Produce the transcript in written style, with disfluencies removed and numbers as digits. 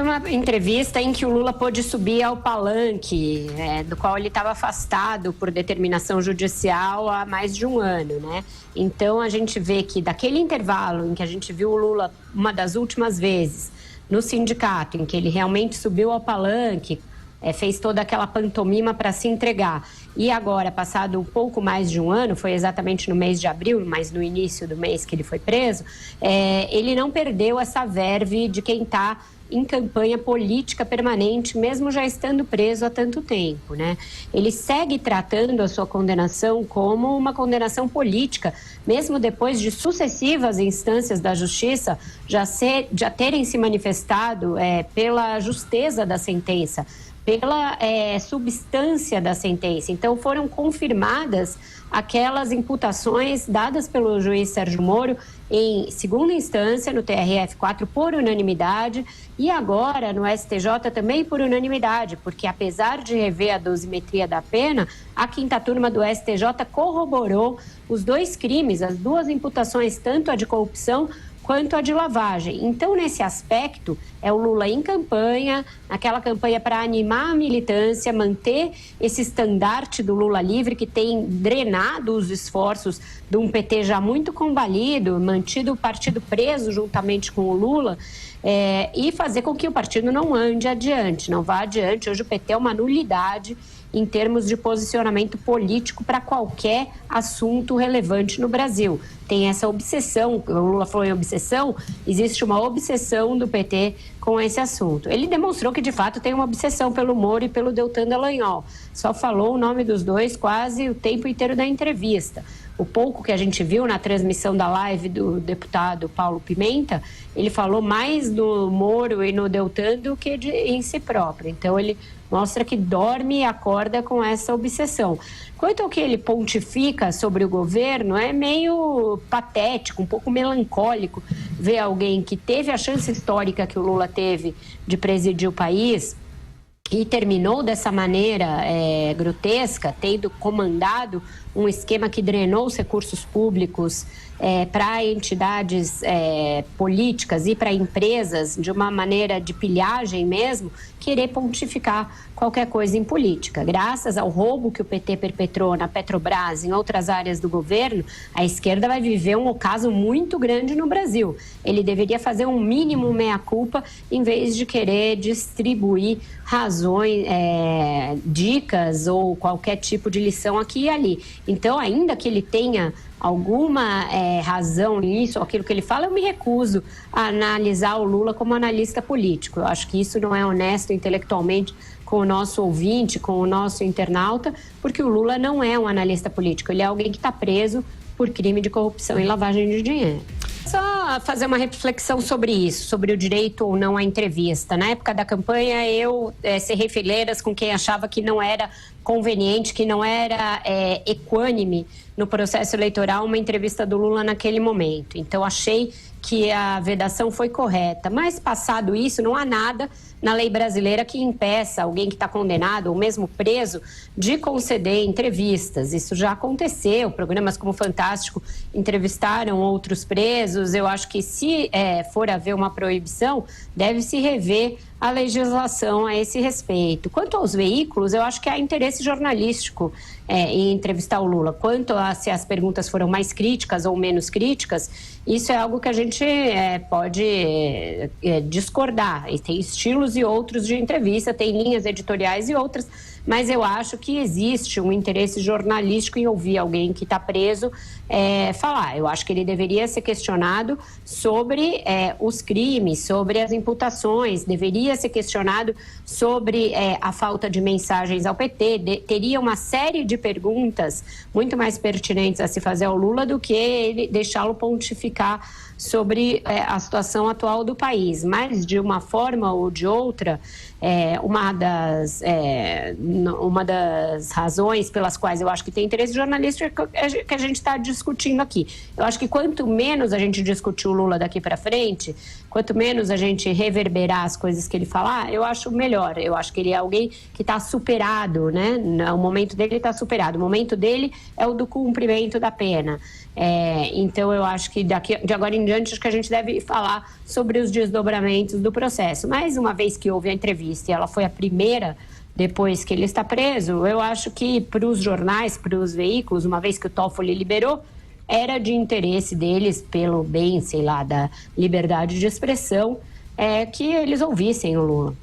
uma entrevista em que o Lula pôde subir ao palanque, do qual ele estava afastado por determinação judicial há mais de um ano, né? Então, a gente vê que daquele intervalo em que a gente viu o Lula, uma das últimas vezes, no sindicato, em que ele realmente subiu ao palanque, fez toda aquela pantomima para se entregar. E agora, passado um pouco mais de um ano, foi exatamente no mês de abril, mas no início do mês que ele foi preso, ele não perdeu essa verve de quem está em campanha política permanente, mesmo já estando preso há tanto tempo, né? Ele segue tratando a sua condenação como uma condenação política, mesmo depois de sucessivas instâncias da justiça já terem se manifestado pela justeza da sentença, pela substância da sentença. Então, foram confirmadas aquelas imputações dadas pelo juiz Sérgio Moro em segunda instância, no TRF4, por unanimidade, e agora no STJ também por unanimidade, porque apesar de rever a dosimetria da pena, a quinta turma do STJ corroborou os dois crimes, as duas imputações, tanto a de corrupção quanto a de lavagem. Então, nesse aspecto, é o Lula em campanha, aquela campanha para animar a militância, manter esse estandarte do Lula livre, que tem drenado os esforços de um PT já muito combalido, mantido o partido preso juntamente com o Lula, e fazer com que o partido não ande adiante, não vá adiante. Hoje o PT é uma nulidade em termos de posicionamento político para qualquer assunto relevante no Brasil. Tem essa obsessão, o Lula falou em obsessão, existe uma obsessão do PT com esse assunto. Ele demonstrou que, de fato, tem uma obsessão pelo Moro e pelo Deltan Dallagnol. Só falou o nome dos dois quase o tempo inteiro da entrevista. O pouco que a gente viu na transmissão da live do deputado Paulo Pimenta, ele falou mais no Moro e no Deltan do que em si próprio. Então, ele mostra que dorme e acorda com essa obsessão. Quanto ao que ele pontifica sobre o governo, é meio patético, um pouco melancólico ver alguém que teve a chance histórica que o Lula teve de presidir o país e terminou dessa maneira grotesca, tendo comandado um esquema que drenou os recursos públicos para entidades políticas e para empresas de uma maneira de pilhagem mesmo, querer pontificar qualquer coisa em política. Graças ao roubo que o PT perpetrou na Petrobras e em outras áreas do governo, a esquerda vai viver um ocaso muito grande no Brasil. Ele deveria fazer um mínimo meia-culpa em vez de querer distribuir razões, dicas ou qualquer tipo de lição aqui e ali. Então, ainda que ele tenha alguma razão nisso, aquilo que ele fala, eu me recuso a analisar o Lula como analista político. Eu acho que isso não é honesto intelectualmente com o nosso ouvinte, com o nosso internauta, porque o Lula não é um analista político, ele é alguém que está preso por crime de corrupção e lavagem de dinheiro. Só fazer uma reflexão sobre isso, sobre o direito ou não à entrevista. Na época da campanha, eu cerrei fileiras com quem achava que não era conveniente, que não era equânime no processo eleitoral uma entrevista do Lula naquele momento. Então, achei que a vedação foi correta. Mas, passado isso, não há nada na lei brasileira que impeça alguém que está condenado ou mesmo preso de conceder entrevistas. Isso já aconteceu. Programas como Fantástico entrevistaram outros presos. Eu acho que, se for haver uma proibição, deve-se rever a legislação a esse respeito. Quanto aos veículos, eu acho que há interesse jornalístico em entrevistar o Lula. Quanto a se as perguntas foram mais críticas ou menos críticas, isso é algo que a gente pode discordar. E tem estilos e outros de entrevista, tem linhas editoriais e outras, mas eu acho que existe um interesse jornalístico em ouvir alguém que está preso falar. Eu acho que ele deveria ser questionado sobre os crimes, sobre as imputações, deveria ser questionado sobre a falta de mensagens ao PT, teria uma série de perguntas muito mais pertinentes a se fazer ao Lula do que ele deixá-lo pontificar sobre a situação atual do país. Mas, de uma forma ou de outra, uma das razões pelas quais eu acho que tem interesse jornalístico é que a gente está discutindo aqui. Eu acho que quanto menos a gente discutir o Lula daqui para frente, quanto menos a gente reverberar as coisas que ele falar, eu acho melhor. Eu acho que ele é alguém que está superado, né? O momento dele está superado. O momento dele é o do cumprimento da pena. Então, eu acho que de agora em diante, acho que a gente deve falar sobre os desdobramentos do processo. Mas uma vez que houve a entrevista e ela foi a primeira depois que ele está preso, eu acho que para os jornais, para os veículos, uma vez que o Toffoli liberou, era de interesse deles, pelo bem, sei lá, da liberdade de expressão, que eles ouvissem o Lula.